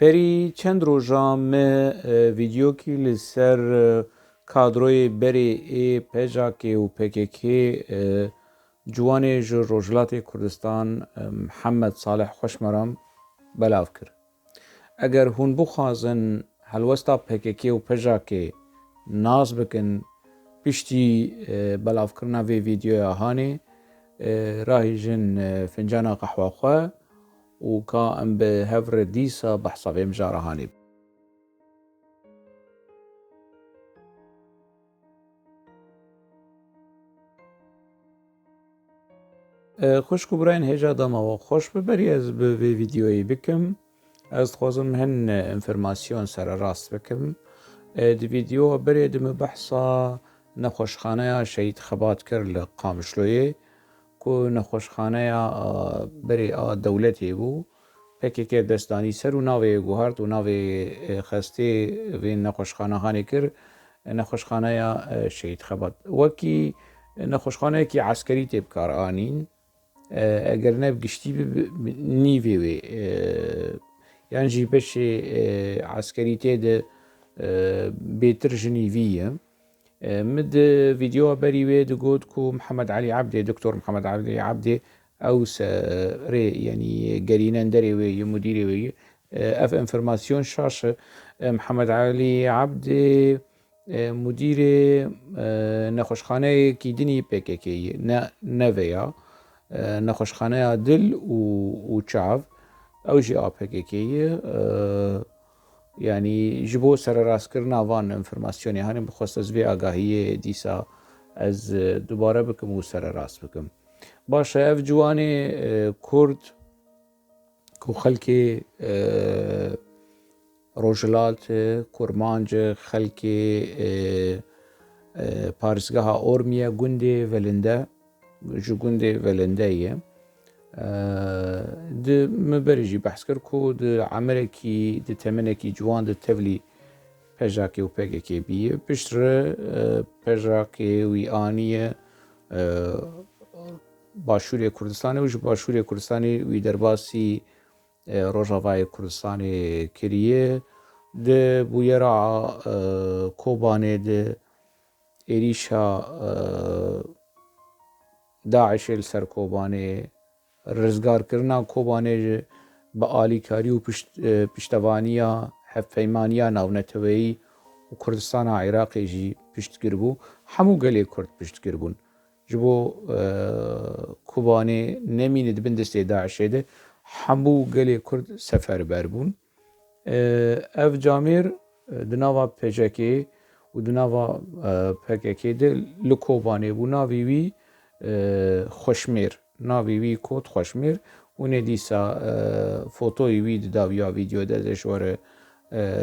پری چند روزا me ویدیوکی لسر کادروی بری ای پجاکی و پککی جوانی جو روجلات کردستان محمد صالح خوشمرم بلاو کر. اگر هون بخوازن هلوستا پککی و پجاکی ناز بکن پشتی بلاو کرنا وی ویدیو هانی راهی جن فنجانا قحوه خواه و کا ام به هفر دیسا بحثا بیم جارهانی. خوش کبراین هجا داما و خوش ببری از به ویدیویی بکم از خوازم هن انفرماسیون سر راست بکم دی ویدیو بری دم بحثا نخوشخانه شهید خبات کر لقامشلویه کو نخوشخانه بری دولتی بو پکی که دستانی سر و ناوی گوهرد و ناوی خسته و نخوشخانه هانی کر نخوشخانه شهید خبات وکی نخوشخانه کی عسکری تیب کار آنین اگر نب گشتی نیوی یعنی جی بش عسکری تید بیتر جنیویه مد فيديو بري ويد قود كو محمد علي عبدي دكتور محمد علي عبدي او ري يعني قرينا دري وي مديري وي اف انفرماسيون شاشه محمد علي عبدي مديري نخوشخانه کی دنی پککی نویا نخوشخانه دل و چاو او جی پککی يعني جبو سر راس کرنا وان انفرماسیونی هانی بخواست از وی آگاهی دیسا از دوباره بکم و سر راس بکم باشه اف جوانی کرد کو خلکی روجلات کرمانج خلکی پارسگاه اورمیا گنده ولنده جو گنده ولنده ایه د مبرجی بحث کر کو د عمرکی د تمنکی جوان د تبلی پجاکی و پگکی بیه پشتر پجاکی وی آنیه باشوری کردستانی و باشوری کردستانی وی درباسی روجاوای کردستانی کریه د بویرا کوبانه د ایریشا داعش السر کوبانه رزگار کرنا کوبانه با آلیکاری و پشتوانیا حفیمانیا ناونتوی و کردستان عراقی جی پشت گربو همو گلی کرد پشت گربون جبو کوبانه نمینه دبندست داعشه ده همو گلی کرد سفر بربون اف جامیر دناوا پجکی و دناوا پککی ده لکوبانه بو ناویوی خوشمیر ناوی کود خوشمیر اون دیسا فوتوی وید داویا ویدیو دادش وره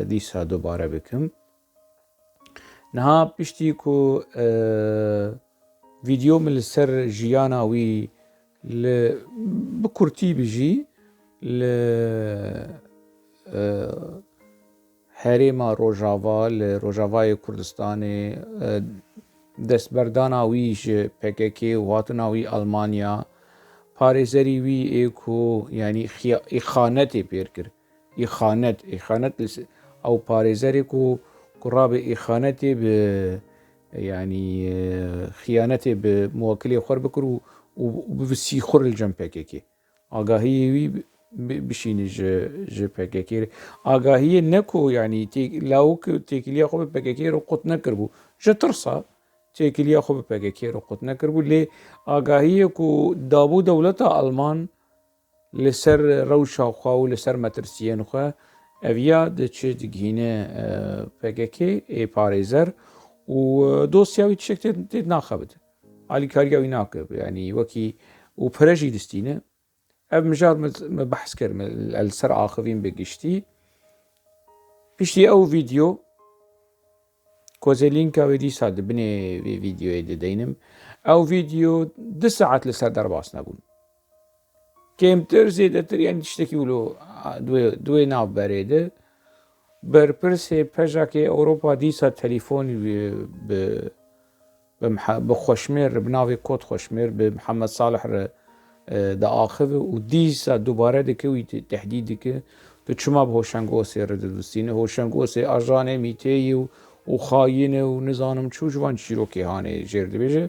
دیسا دوباره بکم نها پشتی کو ویدیو مل سر جیانا وی بکرتی بجی هریما روجاوا روجاوای کردستانی دستبردانا ویش پککی و هاتنا وی آلمانیا پارێزەری وی ئێکۆ ینی ئیخانەتێ پێر کرد ئیخانەت ئەو پارێزەرێک و کوڕابێ ئیخانەتێ بە ینی خیانەتێ بە موکلی خۆر بکر و بسی خۆر الجەم پێکێکی ئاگاهی وی بشینی ژ پێکێکی ئاگاهیە نەکۆ ینی لاوک تێکیلیا خۆ بە پێکێکی ڕۆ قوت نەکرد بوو ژە ترسا تێکیلیا خۆ بە پێکێکی ڕۆ قوت نەکرد بوو لێ ئاگاهیەک و دابوو دەوڵەتە ئەڵمان لەسەر ڕەوشاخوا و لەسەر مەترسیەن خۆ ئەڤیا دەچێت دگهینە پێکێکی ئێ پارێزەر و دۆسیاوی تشێک تێت ناخەبت ئالیکاریاوی ناکرد ینی وەکی و پرەژی دستینە ئەv مژار بەحث کرد لەسەر ئاخەوین بگشتی پشتی ئەو ڤیدیۆ کۆزێلینکاوی دیسا دبنێ ڤیدیۆی دەدەینم ئەو ڤیدیۆ 2 ساعت لەسەر دەرباس نەبوون کێمتر زێدەتر یان شتێکی ولۆ دوێ ناوبەرێدە بەرپرسێ پەژاکێ ئەوروپا دیسا تەلیفۆنی بە خۆشمێر بناوێ کۆت خۆشمێر بە محەممەد صالح دەئاخەوێ و دیسا دووبارە دەکەوی تهدید دکە تو چما به هوشنگوسێ ردەدوستینە هۆشنگۆسێ ئاژانێ میتێی و خاینە و نزانم چوو جوان چیرۆکێ هاانێ ژێر دەبێژە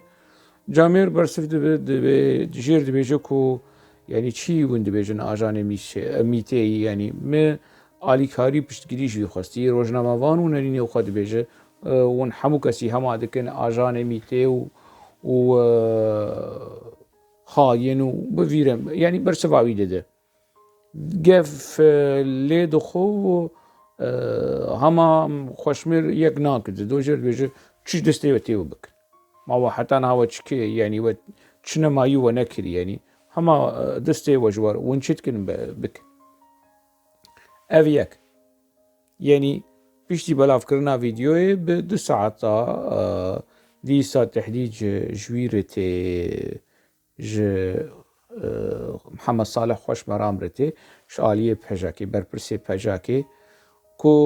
جامێر بەرسف دەبێ ژێر دەبێژە و ینی چی ون دەبێژن ئاژانێ میتێی ینی من ئالیکاری پشتگیریژی خواستی ڕۆژنامەوان و نەرینێ وخوا دەبێژە ون هەموو کەسی هەما دەکەن ئاژانێ میتێ و خاین و بڤیرم ینی بەرسەواوی دەدە گەف لێ دخۆ و هەما خوشمێر یەک ناکردە دۆژێر دەبێژە چی دەستێوە تێوە بکەن ماوە حتا ناوە چکێ ینی وە چ نەماییوە نەکردی ینی هەما دەستێوە ژوار ون چتکن بکەن ئەڤ یەک ینی پشتی بەلافکردنا ڤیدیۆیە بە 2 ساعتا دیسا تحلیج ژویرێتێ محەممەد ساڵح خۆشمەرامرێتێ شعالیە پەژاکێ بەرپرسێ پەژاکێ کۆ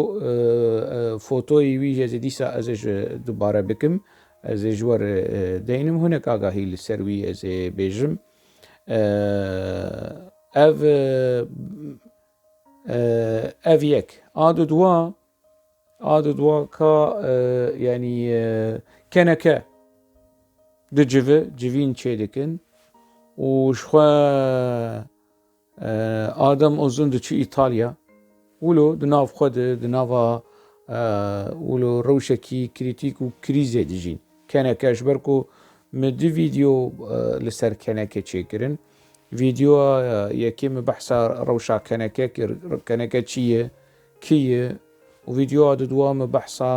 فۆتۆی وی ێزە دیسا ئەزێژ دووبارە بکەم ئەزێ ژوەر دەینم هونێک ئاگاهی لەسەر وی ئەزێ بێژم ئەڤ یەک ئادە دوا کا ینی کەنەکە دجڤە جڤین چێ دەکەن وشخوا ئادەم ئۆزن دچی ئیتالیا ولۆ دناو خۆ دناوە ولۆ ڕەوشێکی کریتیک و کریزێ دژین کەنەکەش بەرک و مدی ڤیدیۆ لەسەر کەنەکە چێکردن ڤیدیۆ یەکێمە بەحسا ڕەوشا کەنەکە چییە کیە و ڤیدیۆ دووامە بەحسا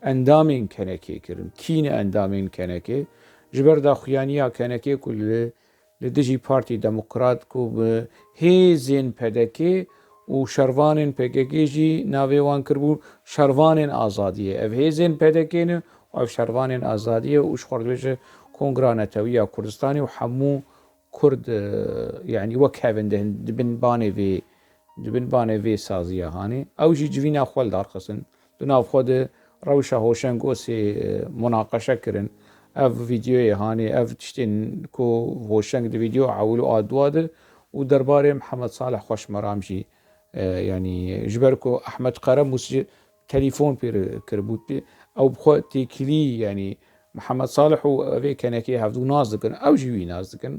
ئەندامین کەنەکێکردن کینە ئەندامین کەنەکێ ji ber daxuyaniya kenekê ku li dijî Partî Demokrat ku bi hêzên PDK û şervanên PKK jî navê wan kirbû şervanên azadiye ev hêzên PDK ne ev şervanên azadiye û ji xwe dibêje Kongra Netewiya Kurdistanê û hemû Kurd yanî wek hevin dibin banê vê saziya hanê ew jî civîna xwe li darxistin di nav xwe de rewşa hoşengosê munaqeşe kirin ev ڤیدیۆیە هاانێ ئەv tiştên ku هۆشنگ di ڤیدیۆ ewil û adwa de û derbarê Mihemed Salih Xweşmeram jî yanî ji ber ku Ehmed Qeremus jî telîfon pê kiribû ew bixwe têkilî yanî Mihemed Salih û evê kenekê hevdû naz dikin ew jî wî naz dikin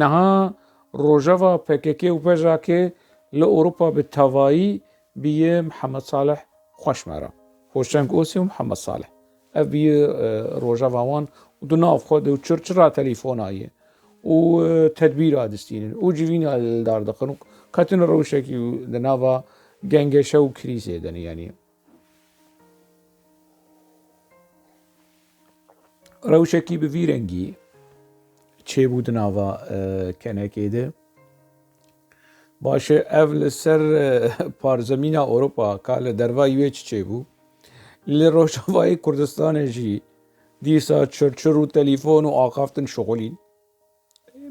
niha rojeva PKK û pejake li Ewropa bi tevayî bîye Mihemed Salih Xweşmeram hoşeng osê û Mihemed Salih ev bîye rojeva wan û di nav xwe de çirçira telîfonayê û tedbîra distînin û civîna li dar dixin û ketin rewşekî di nava gengeşe û krîzê de ne yanî rewşekî bi vî rengî çêbû di nava kenekê de baş e ev li ser parzemîna Ewropa ka li dervayî wê çi çêbû li Rojavayê Kurdistanê jî dîsa çirçir û telîfon û axaftin şixulîn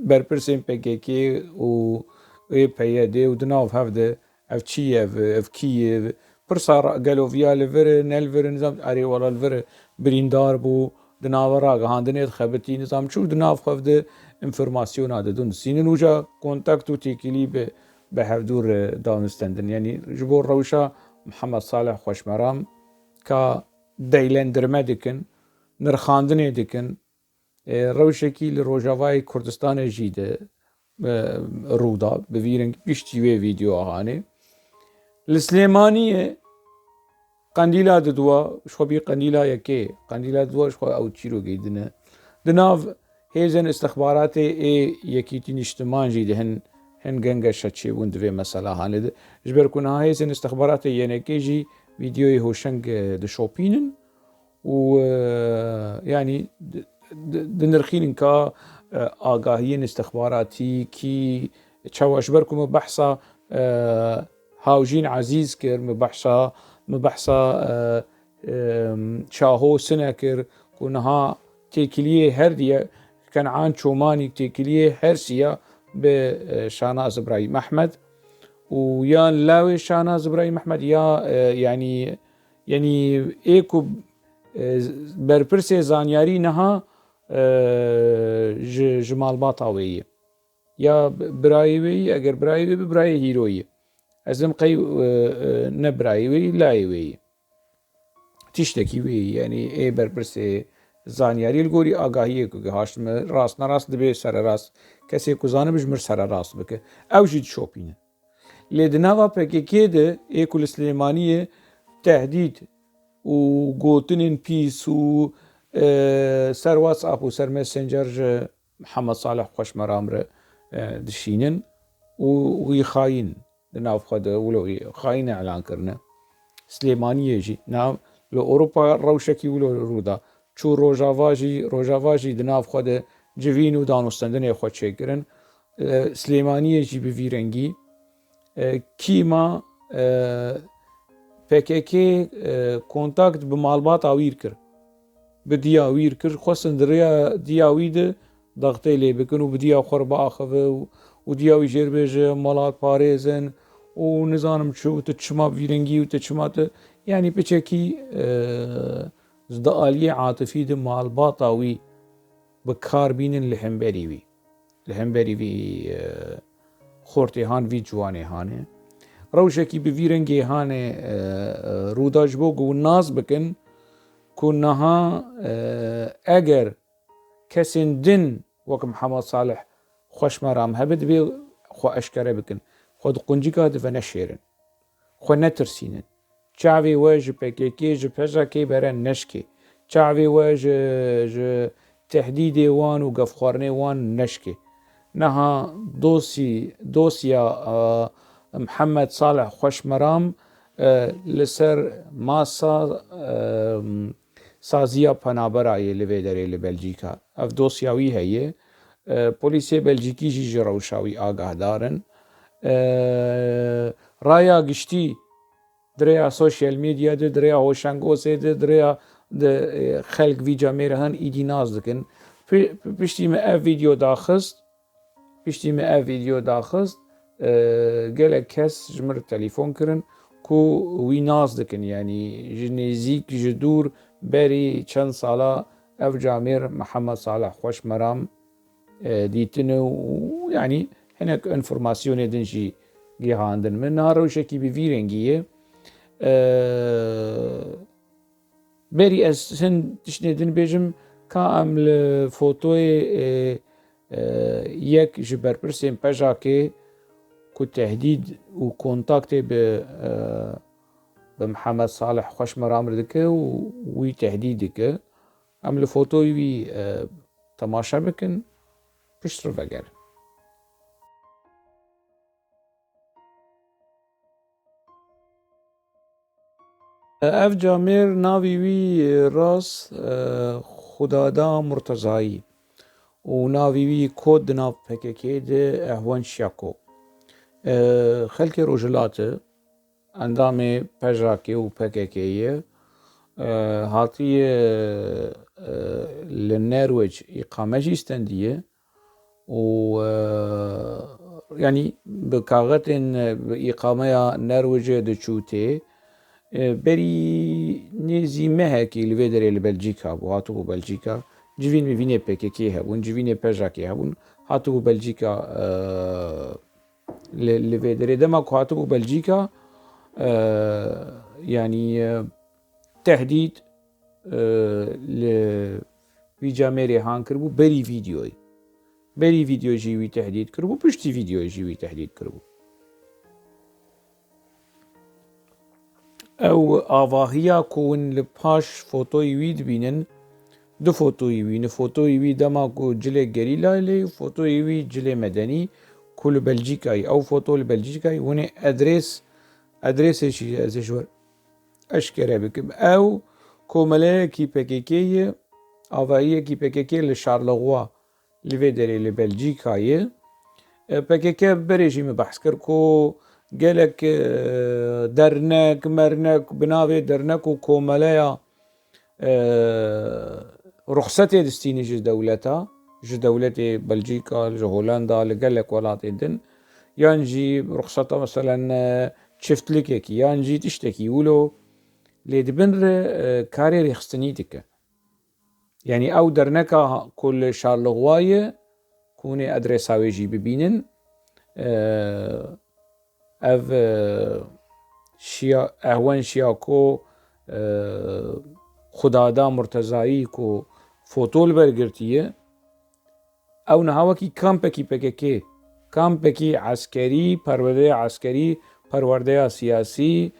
berpirsên PKK û PYD û di nav hev de ev çi ye ev kî ye pirsa geloviya li vir e ne li vir e nizam erê wala li vir e birîndar bû di nava ragihandinê dixebitî nizam çû di nav xwe de informasyona didin distînin û ca kontakt û têkilî bi hevdûr danistendin yanî ji bo rewşa Mihemed Salih Xweşmeram ka deylendirme dikin nirxandinê dikin rewşekî li Rojavayê Kurdistanê jî de rûda bi vî reng piştî wê vîdyo hanê li Slêmaniyê qendîla didwa ji xwe bî qendîla yekê qendîla didwa ji xwe ew çîrokê dine di nav hêzên istixbaratê ê Yekîtîn Niştiman jî de hin gengeşa çêbûn di vê mesela hanê de ji ber ku niha hêzên istixbaratê yenekê jî vîdyoyê hoşeng dişopînin û yanî dinirxînin ka agahiyên istixbaratî kî çawa ji ber ku min behsa hawjîn ezîz kir min behsa çaho sine kir ku niha têkiliyê her diye Ken'an Çomanî têkiliyê Hersiya bi Şanaz İbrahîm Ehmed û yan lawê Şanaz İbrahîm Ehmed ya yanî ê ku berpirsê zanyarî niha ji malbata wê ye ya birayê wê ye eger birayê wê bi birayê hîro ye ازم قي نبرايوي لايوي تشتكي وي يعني اي بربرسي زانياري الگوری آگاهی که هاشم راست نراست دبی سر راست کسی که زانه بجمر سر راست بکه او جید شوپینه لدناوا پکیکی ده ایکول سلیمانیه تهدید و گوتنین پیس و سر واتساب و سر مسنجر محمد صالح خوش مرامر دشینن و يخاين ناف خد ولو خاين اعلان كرنا سليمانيه جي ناف لأوروبا روشكي ولو رودا چو روجاواجي دناف خود جوين و دانستندن خود شكرن سليمانيه جي بفيرنگي كيما PKK kontakт bi malbata wîr kir bi diya wîr kir xwestin di rêya diya wî de daxtê lê bikin û bi diya xwe re biaxive û diya wî jê bêje malat parêzin û nizanim çi û tu çima vîrengî û tu çima tu yanî piçekî di aliyê atifî de malbata wî bi kar bînin li hemberî wî li hemberî vî xortêhan vî ciwanê hane روشکی به ویرنگی هانه روداج بو گو ناز بکن کو نها اگر کسین دن وک محمد صالح خوش مرام هبد بی خو اشکره بکن خود قنجی که دفع نشیرن خو نترسینن چاوی واج پکیکی ج پجاکی برن نشکی چاوی واج تهدید وان و گفخورنی وان نشکی نها دوسیا محمد صالح خوش مرام لسر ماسا سازیا پنابرای لوی داره لبلژیکا اف دوسیاوی هیه پولیسی بلژیکی جی جروشاوی آگاه دارن رایا گشتی دریا سوشیل میدیا ده دریا هوشنگوسه ده دریا ده خلق ویجا میرهن ایدی ناز دکن پشتی me ev video daxist gelek kes ji mir telefon kirin ku wî naz dikin yanî ji nêzik ji dûr berî çend sala ev camêr Mihemed Salih Xweş Meram dîtine û yanî hinek informasyonê din jî gihandin min niha rewşekî bi vî rengî ye berî ez hin tiştê din bêjim ka em li fotoyê yek ji berpirsên pejakê ku tehdîd û kontaktê bi Mihemed Salih Xweş Meram dike û wî tehdîd dike em li fotoyê wî temaşe bikin pişt re vegerin ev camêr navê wî rast Xudada Murtezayî û navê wî kod di nav PKK de Ehwan Şako xelkê Rojhilatê endamê pejakê û PKK'ye hatiye li Nerwec îqame jî stendiye û yanî bi kaxetên îqameya Nerwecê diçû tê berî nêzî mehekî li vê derê li Belçîka bû hatibû Belçîka civîn mivînê PKK hebûn civînê pejakê hebûn hatibû Belçîka li vê derê dema ku hatibû Belçîka yanî tehdîd li vî camêrê han kiribû berî vîdyoyê jî wî tehdîd kiribû piştî vîdyoyê jî wî tehdîd kiribû ew avahiya ku hûn li paş fotoyê wî dibînin du fotoyê wî fotoyê wî dema ku cilê gerîla lê û fotoyê wî cilê medenî ku li Belçîkayê ew foto li Belçîkayê hûnê adrêsê jî ez ê ji we eşkere bikim ew komeleyekî PKK ye avahiyekî PKK li Charleroi li vê derê li Belçîkayê PKK berê jî me behs kir ku gelek dernek mernek bi navê dernek û komeleya ruxsetê distînî ji dewleta ji dewletê Belçîka ji Holanda li gelek welatên din yan jî ruxseta meselen çiftlikekî yan jî tiştekî wilo lê dibin re karê rêxistinî dike yanî ew derneka ku li Charleroi ye ku hûnê adrêsa wê jî bibînin اف شیا اهون شیاکو خدادا مرتزایی کو فوتول برگرتیه او نهاوکی کامپکی پککی کامپکی عسکری پرورده عسکری پرورده سیاسی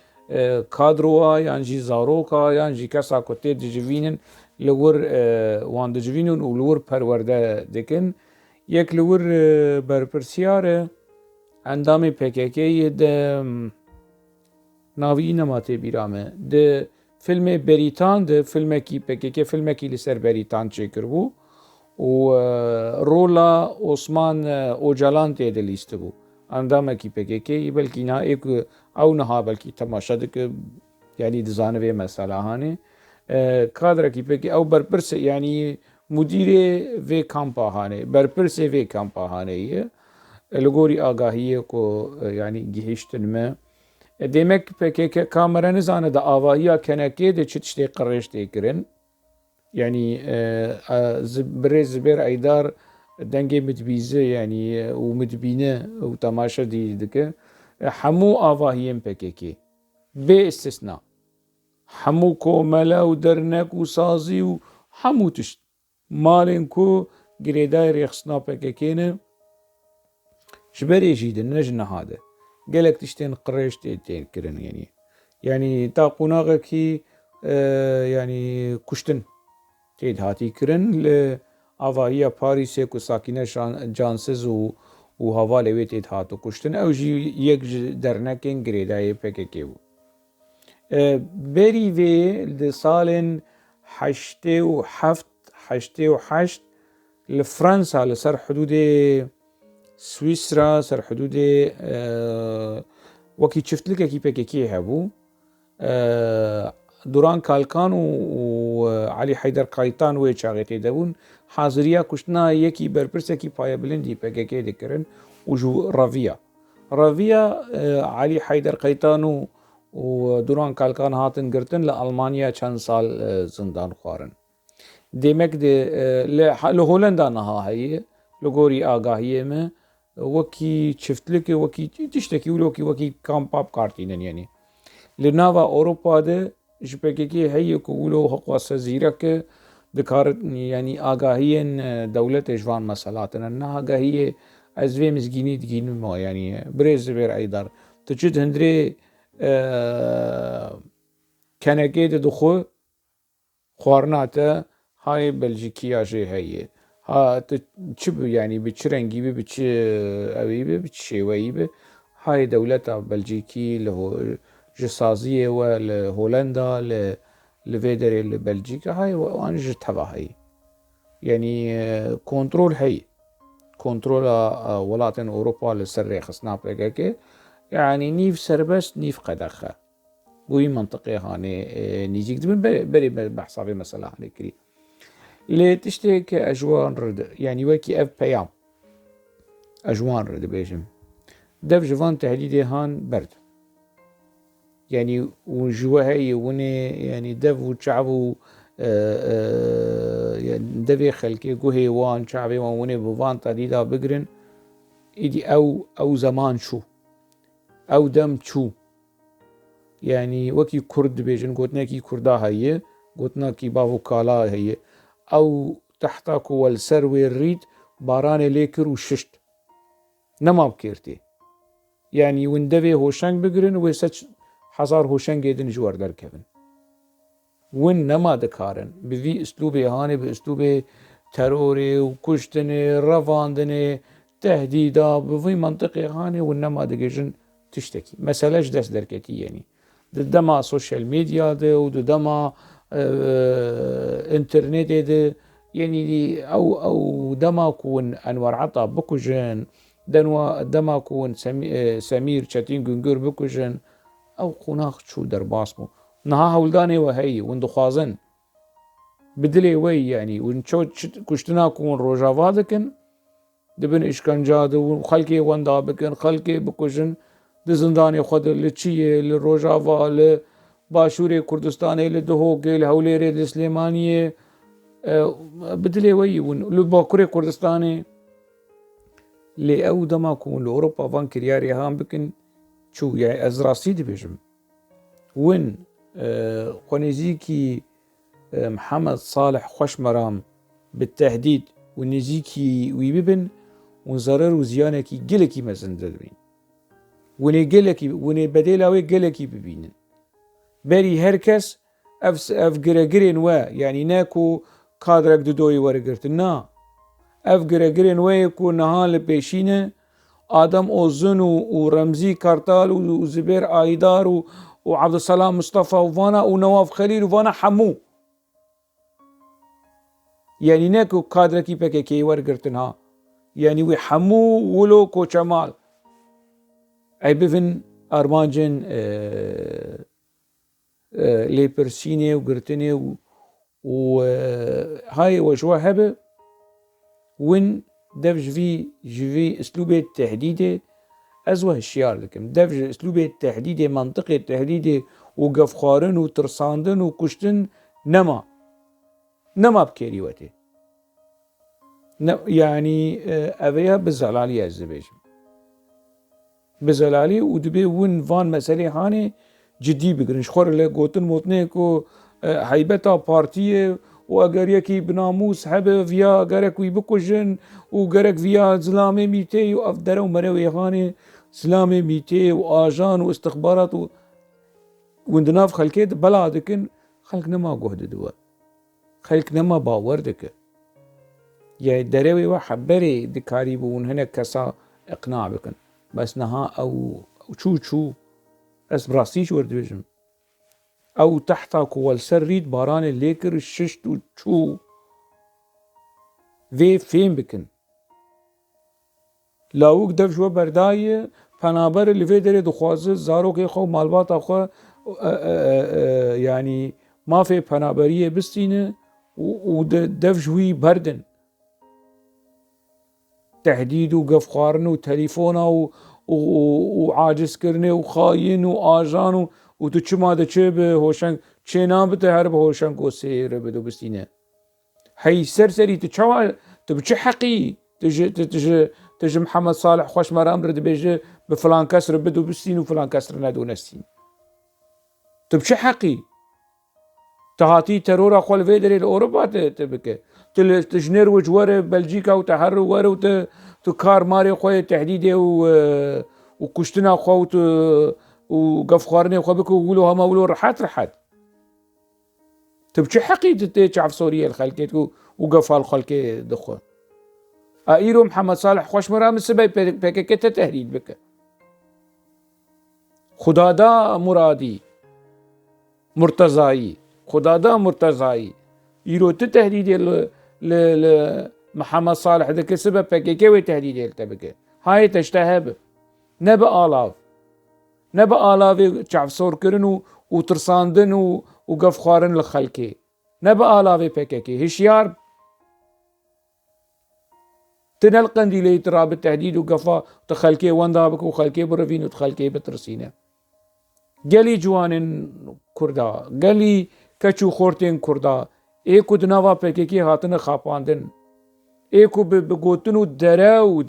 کادروا یانجی زاروکا یانجی کسا کتی دجوینن لور وان دجوینن و لور پرورده دکن یک لور برپرسیاره اندام پککی ده ناوی نماته بیرامه ده فیلم بریتان ده فیلم کی پککی فیلم کی لسر بریتان چکر بو و رولا عثمان اوجلان تیده لیست بو اندام کی پککی بلکی نا ایک او نها بلکی تماشا دک یعنی دزانه به مسئله هانه کادر کی پکی او برپرس یعنی مدیر و کامپا هانه برپرس و کامپا هانه لگوری آگاهیه کو یعنی گهشتن ما demek PKK kamera zane da avahiya keneke de çit işte qarreş tekirin yani zibir aydar denge mitbize yani u mitbine u tamaşa dike hamu avahiyen PKK be istisna hamu ko mela u dernek u sazi u hamu tişt malin ku gireday rexsna PKK'ne jberi jidin nejne hade gelek tişten qarreş tekirin yani ta qunağaki yani kuştun تید هاتی کرن ل آواهی پاریسه کو ساکینه جانسز و هوا لوی تید هاتو کشتن او جی یک درنکن گریدای پککی بو بری وی لسالن 87 لفرنسا لسر حدود سويسرا سر حدود وکی چفتلک کی پککی هبو دوران کالکان و علی حیدر قایتان و چاغتی دبون حاضریا کشتنا یکی برپرسه کی پای بلندی پککی دکرن و جو راویا علی حیدر قایتان و دوران کالکان هاتن گرتن لألمانیا چند سال زندان خوارن demek de لهولندا نها هي لگوری آگاهیه me وکی çiftlik وکی tişteki وکی کامپاب کارتینن yani لناوا اوروبا ده جبكي هي كولو حقوق زيرك دكارت يعني آگاهيين دولة جوان مسالاتنا انها آگاهية ازوي مزگيني دگين ما يعني بريز بير ايدار تجد هندري كنكي دخو خوارناتا هاي بلجيكيا جي هي ها تشب يعني بتشرنجي بتش اويبه بتشيويبه هاي دولة بلجيكي له جسازية ولهولندا لفيدري لبلجيكا هاي وانا جتبع هاي يعني كنترول هاي كنترول ولاتن اوروبا لسر خصنا بكاكي يعني نيف سربس نيف قدخة بوي منطقي هاني نيجيك دبن بري بحصابي مثلا هاني كري اللي تشتيك اجوان رد يعني وكي اف بيام اجوان رد بيجم دف جوان تهديدي هان برد يعني وجوا هي وني يعني دف وشعبو يعني دفي خلكي جوهي وان شعبي وان وني بوان تديدا بقرن إدي أو زمان شو أو دم شو يعني وكي كرد بيجن قوتنا كي كردا هي قوتنا كي بابو كالا هي أو تحتاكو والسروي الريد باران ليكر وششت نما بكيرتي يعني وندفي هوشنگ بقرن ويسج حزار هوشنگ ایدن جوار در کبن ون نما دکارن بوی اسلوب هانه به اسلوب تروری و کشتن رواندن تهدیدا بوی منطقه هانه ون نما دگیجن تشتکی مسئلهش دست درکتی يعني دما سوشيال ميديا ده و دما انترنت ده يعني او دما كون انور عطا بكوجن دما كون سمير چتين گنگر بكوجن او قناق شو در باسمو نها هولداني وهي وندو خوازن بدلي وي يعني ونشو كشتنا كون روجاوا دكن دبن اشكنجا دو خلقي وندا بكن خلقي بكوجن دزنداني خود لچيه لروجاوا لباشوري كردستاني لدهوكي لهوليري لسليمانيه بدلي وي لباكوري كردستاني لأو دما كون لأوروبا فان كرياري هام بكن شو يعني از راستي دبيجم وين خونيزيكي محمد صالح خوش مرام بالتهديد ونزيكي ويببن ونزرر وزيانكي جلكي مزندرين وني جلكي وني بديلاوي جلكي ببينن بري هركس اف جرجرين و يعني ناكو كادرك دودوي ورقرتنا اف جرجرين و يكون نهال بيشينه آدم أوزن ورمزي كارتال وزبير آيدار وعبد السلام مصطفى وفانا ونواف خليل وفانا حمو يعني ناكو كادركي بكي ورقرتنها يعني وي حمو ولو كو شمال اي بفن ارمانجن لي برسيني وقرتني وهاي وشوا هبه وين دفج في اسلوب التحديد ازوه الشيار لكم دفج اسلوب التحديد منطقي التحديد وقف خارن وترساندن وكشتن نما بكيريوته يعني أبيها بزلالي الزبيجم بزلالي ودبي ون فان مسألة هاني جدي بگرنش خور له گوتن موتنه کو هیبتا پارتیه و اگر یکی بناموس هبه ویا اگر کوی بکشن و اگر ویا زلامه میته و افدره و مروی هاني زلامه میته و آجان و استخبارات و وندناف خلقه بلا دکن خلق نما گهد دوا خلق نما باور دکه يعني دروي وحبري دكاري بون هنا كسا اقناع بكن بس نها او شو اس براستيش ورد بيجم او تحتا كوال سريد باران الليكر الششت وشو في فين بكن لاوك دفش و برداي پنابر اللي في داري دخوازه زارو كي خو مالبات اخو يعني ما في پنابريه بستينه ودفش وي بردن تهديد وقف خارن وتليفونه وعاجز كرنه وخاين وآجان وتشما دچه به هوشنگ چه نام بته هر به هوشنگ و سیر بدو بستینه هي سرسري تشوا تبچه حقي تجي محمد صالح خوش مرام رد بيجي بفلان كسر بدو بستين وفلان كسر ندو نستين تبچه حقي تهاتي ترور اخوال فيدري الاوروبا تبكي تجنر وجوره بلجيكا وتحرر وره وتكار ماري خوي تحديده وكشتنا خو وقف خارني خو بكو ولو هما ولو رحات تبچه حقي تتعف سوريا الخلكيت وقف الخلكي دخو ايرو محمد صالح خوش مرام السبب بكك تهديد بك خدادا مرادي مرتضائي خدادا مرتضائي يرو تهديد محمد صالح ذاك السبب بكيكي وتهديد التبكي هاي تشتهب نبا آلاف شعف صور كرن وترساندن وقف خارن لخلكي نبا آلاف بكيكي هشيار تنلقن دي ليتراب التهديد وقفا تخلكي واندابك وخلكي برفين وتخلكي بترسينه قالي جوان كردا قالي كچو خورتين كردا ايكو دناوا پكيكي هاتن خاپاندن ايكو بگوتنو دراو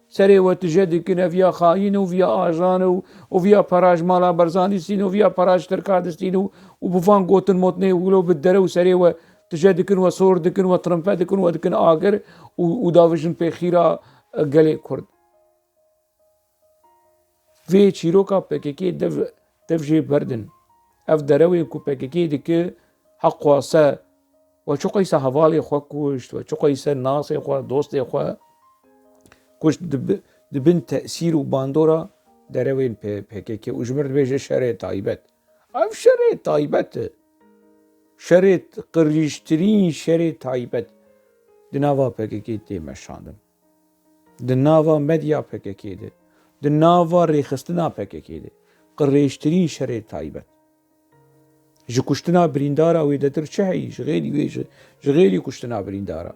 سري وتجد كنا فيا خاين وفيا آجان وفيا پراج مالا برزاني سين وفيا پراج تركاد سين وبفان گوتن موتني ولو بالدراو سري وتجد كن وصور دكن وترمپا دكن ودكن آگر وداوشن پخيرا گلي كرد في چيروكا پكيكي دفجي بردن اف دراوي كو پكيكي دك حق واسا وچو قيسا حوالي خو كوشت وچو قيسا ناس خو دوست خو كوشت دبن تأثير وباندورا دراوين PKK وجمرت بيجي شريط طايبت اف شريط طايبت شريط قريشترين شريط طايبت دناوا PKK تي مشاندن دناوا مديا PKK ده دناوا ريخستنا PKK ده قريشترين شريط طايبت جي كشتنا بريندارا ويدتر شهي جغيلي كشتنا بريندارا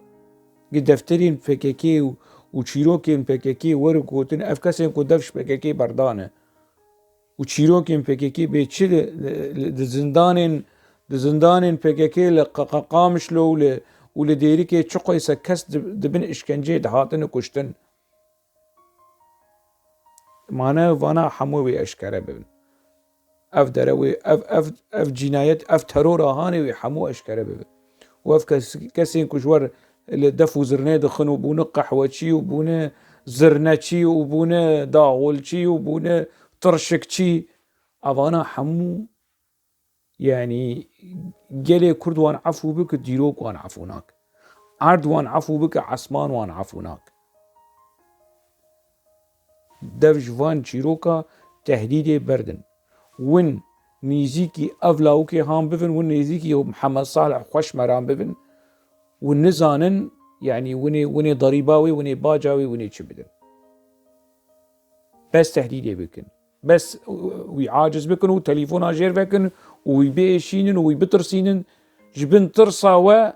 قد دفترين PKK وچيروكين PKK ورقوتن افكاسين كو دفش PKK بردانه وچيروكين PKK بيتشي دزندانين PKK لقاقامش لو ولديريكي چقو يسكس دبن اشكنجي دهاتن كشتن معناه وانا حموي اشكره ببن اف دروي اف جنايت اف ترور هاني حمو اشكره ببن واف كسين كجور اللي دفو زرنه دخنو بونه قحوتشي وبونه زرنتشي وبونه داغولتشي وبونه ترشكتشي اوانا حمو يعني جلي كرد وان عفو بك ديروك وان عفوناك عرض وان عفو بك عسمان وان عفوناك دفج وان چیروکا تهدید بردن ون نيزيكي أفلاوكي هام بفن ون نيزيكي محمد صالح خوش مرام بفن ون نزانن يعني وني ضريباوي وني باجاوي وني چبدن بس تهديدي بكن بس ويعاجز بكن وتليفون جير بكن ويبيشينن ويبترسينن جبن ترسا و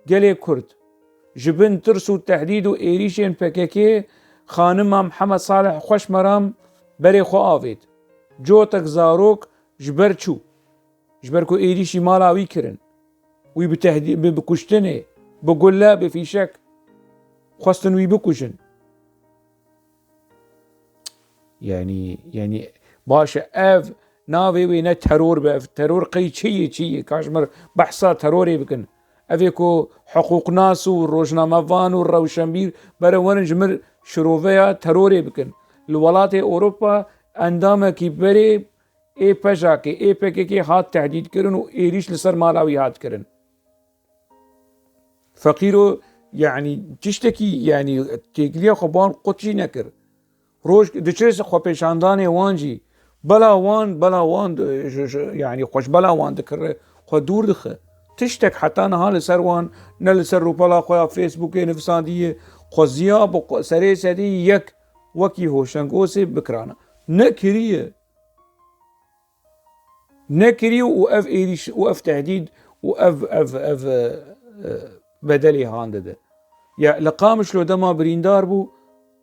قلي كرد جبن ترسو تهديد و ايريشين بككي خانما محمد صالح خوش مرام بري خو آوید جوتك زاروك جبر چو جبر كو ايريشي مالاوي كرن وي بتهديد بكشتنه بقول لا بفيشك خواستن وي بكشن يعني باشا اف ناوي وينا ترور باف ترور قي چي كاشمر بحثا تروري بكن افيكو حقوق ناس والروجنامه فان والروشنبير برا جمر شروفيا تروري بكن الولات اوروبا اندامه كي بري اي بجاكي اي بكي هات تهديد كرن و ايريش لسر مالاوي هات كرن فقيرو يعني تشتكي يعني تيكليا خبان قطشي نكر روش دچرس خو پیشاندان وانجي بلا وان يعني خوش بلا وان دكر خو دور دخه تشتك حتى نهال سروان نل سر روبلا خو فيسبوك نفسانديه خو زياب سري سدي يك وكي هوشنگوسي بكرانا نكري واف ايريش واف تهديد واف اف بدلي هاندده يا لقامش لو دما بريندار بو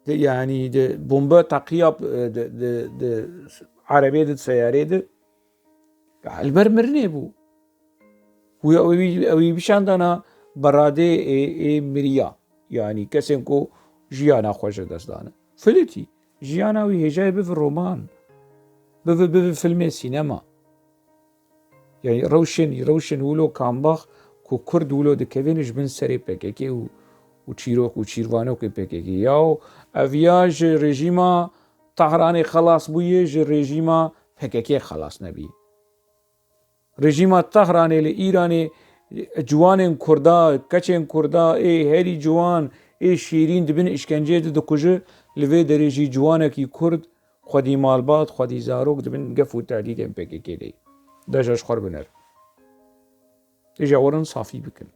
يعني ده بومبا تقياب ده عربية ده سيارة ده البرمرني بو وي بشاندانا براده اي مريا يعني كسن كو جيانا خوش دستانه فلتي جيانا وي هجاي بف الرومان بف فيلم سينما يعني روشن ولو كامباخ كو كرد ولو دكوينش بن سري بككي وچيروك وچيروانوك بككي ياو افياج ريجيما طهراني خلاص بويه ريجيما بككي خلاص نبي ريجيما طهراني لإيراني جوان كردا كچن كردا اي هري جوان اي شيرين دبن اشكنجه دكوجه لوي دريجي جوانكي كرد خودي مالبات خودي زاروك دبن قفو تعديد بككي لي داجاش خربنر اجا ورن صافي بكن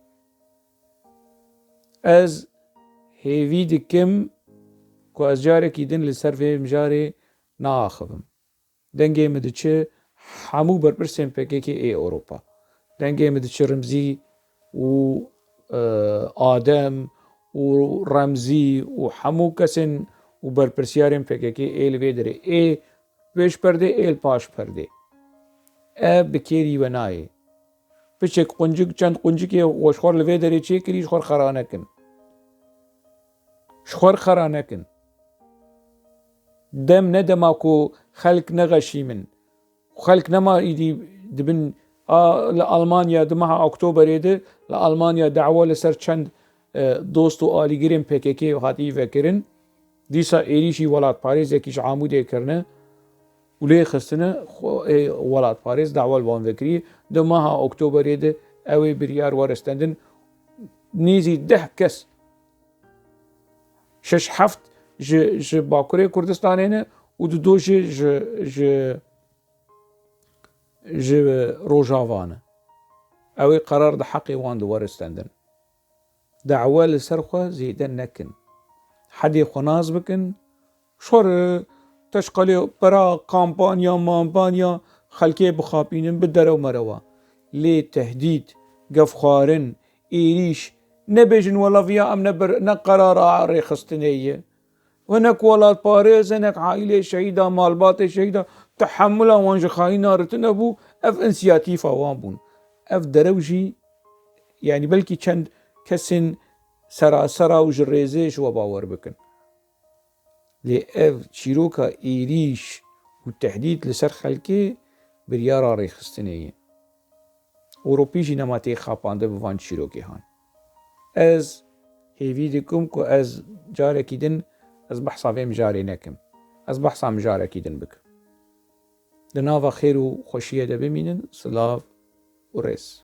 از هيفي دكم كو از جاركي دن لسر في مجاري ناخذم دنگي مدچه حمو بربرسين بككي اي اوروبا دنگي مدچه رمزي و آدم و رمزي و حمو كسن و بربرسيارين بككي اي الويدري اي بيش پرده اي الپاش پرده بكيري وناي بچك قنجك چند قنجكي وشخور الويدري چه كري شخور خرانكن شخور خرانكن دم ندماكو خلق نغشي من خلق نما ايدي دبن لألمانيا دمها اكتوبر يده لألمانيا دعوة لسر چند دوستو آلي گرين PKK وهاتي فكرن ديسا ايريشي ولات باريز يكيش عاموده كرنه وليه خستنه ولات باريز دعوة الوان فكري دمها اكتوبر يده اوي بريار ورستندن نيزي 10 كس شش حفت ج باكوري كردستانينه و دو ج روجافانه اوي قرار ده حقي وان دو ورستندن دعوة لسرخة زيدن نكن حدي خناز بكن شور تشقلي برا كامبانيا مامبانيا خلقي بخابينن بدرو مروا لي تهديد قفخارن ايريش نبجن ولا فيا ام نقرار عاري خستنية ونك ولات باريز انك عائلة شهيدة مالبات شهيدة تحملا وانج خاينا رتنبو اف انسياتيفا وانبون اف دروجي يعني بلكي چند كسن سرا وجريزيش وباور بكن لێ ئەv çîroka êrîş û tehdît li ser xelkê biryara rêxistinê ye. Ewropî jî nema tê xapande bi van çîrokêhan. Ez hêvî dikim ku ez carekî din ez behsa vê mijarê nekim. Ez behsa mijarekî din bikim. Di nava xêr û xweşiyê de bimînin. Silav û rêz.